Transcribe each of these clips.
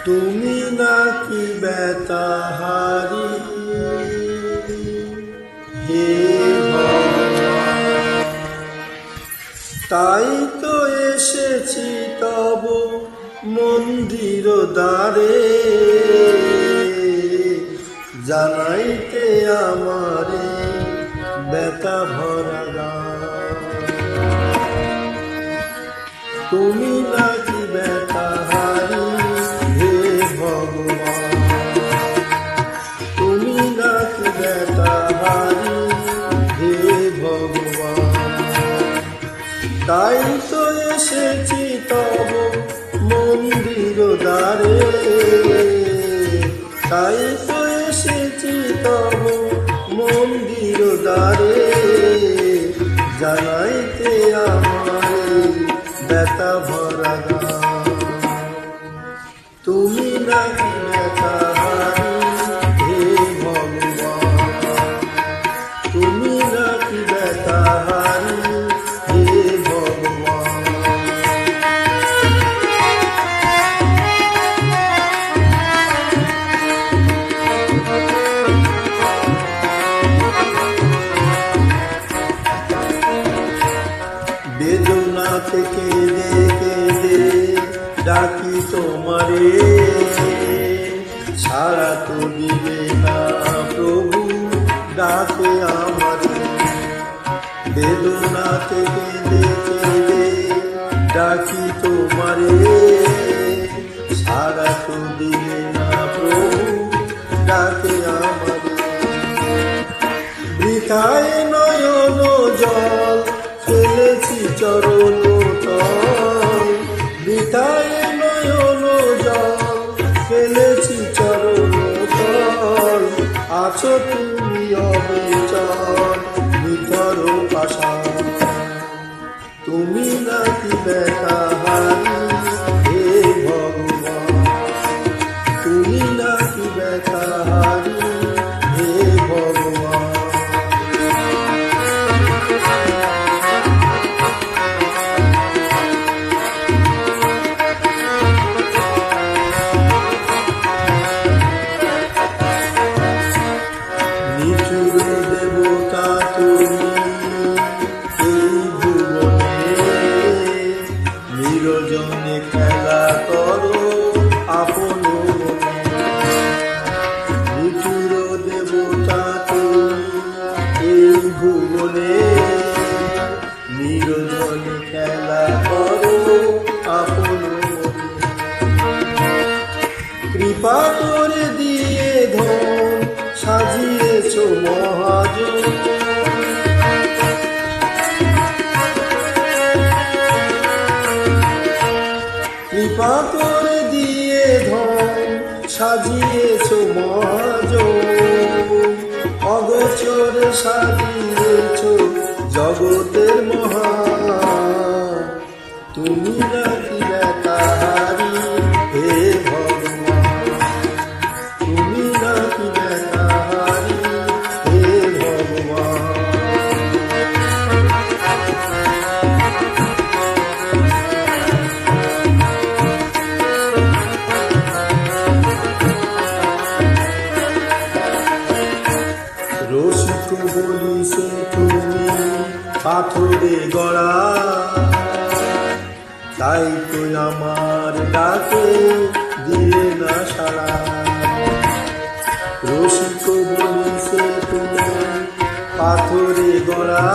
তুমি নাকি বেতাহারি হে ভগবান, তাই তো এসেছি তব মন্দির দ্বারে, জানাইতে আমারে বেতা ভরা গান। তুমি নাকি বেতাহারি হে ভগবান, তুমি নাকি বেতাহারি হে ভগবান, তাই তো এসেছি তব মন্দির দ্বারে, তাই তো এসেছি তব মন্দির দ্বারে, জানাইতে আমারে বেতা ভরা গান। তুমি নাকি বেতাহারি হে ভগবান, তুমি নাকি বেতাহারি হে ভগবান। বেদনা থেকে কেঁদে ডাকি তোমারে, ছাড়া তো দিবে না প্রভু ডাকে আমারে। বেদনা থেকে কেঁদে ডাকি তোমারে, ছাড়া তো দিবে না প্রভু ডাকে আমারে। বৃথায় নয়ন জল ফেলেছি চরণ তল, বৃথায় নয়ন জল ফেলেছি চরণ তল, আছো তুমি অবিচল নিথর পাষাণ। তুমি নাকি বেতাহারি হে ভগবান, তুমি নাকি বেতাহারি হে ভগবান। নিচুর দেবতা তুমি এই ভুবনে, নিরজনে খেলা করো আপন মনে। নিচুর দেবতা তুমি এই ভুবনে, নিরজনে খেলা করো আপন মনে। কৃপা করে দিয়ে ধন সাজিয়েছ মহাজন, কৃপা করে দিয়ে ধন সাজিয়েছ মহাজন। অগোচর সাজিয়েছ জগতের মহান, তুমি নাকি বেতাহারি হে ভগবান, তুমি নাকি বেতাহারি হে ভগবান। রসিক বলিছে তুমি পাথরে গড়া, তাই তো আমার ডাকে দিলে না সাড়া। রসিক বলিছে তুমি পাথরে গড়া,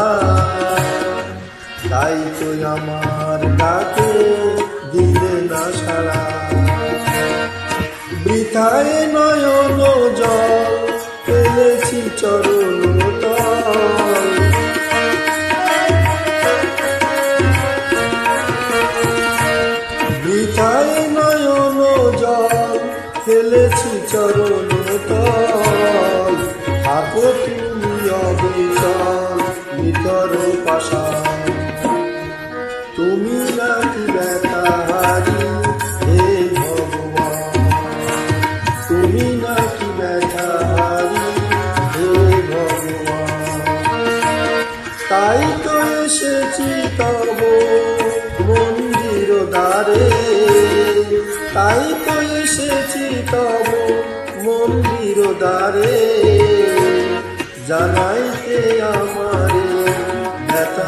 তাই তো আমার ডাকে দিলে না সাড়া। বৃথায় নয়ন জল ফেলেছি চরণ তল, বৃথায় নয়ন জল ফেলেছি চরণ তল, থাকো তুমি অবিচল নিথর পাষাণ। তুমি নাকি বেতাহারি হে ভগবান, তুমি নাকি বেতাহারি হে ভগবান, তাই তো এসেছি তব মন্দির দ্বারে, তাই তো এসেছি তব মন্দির দ্বারে জানাইতে আমারে ব্যথা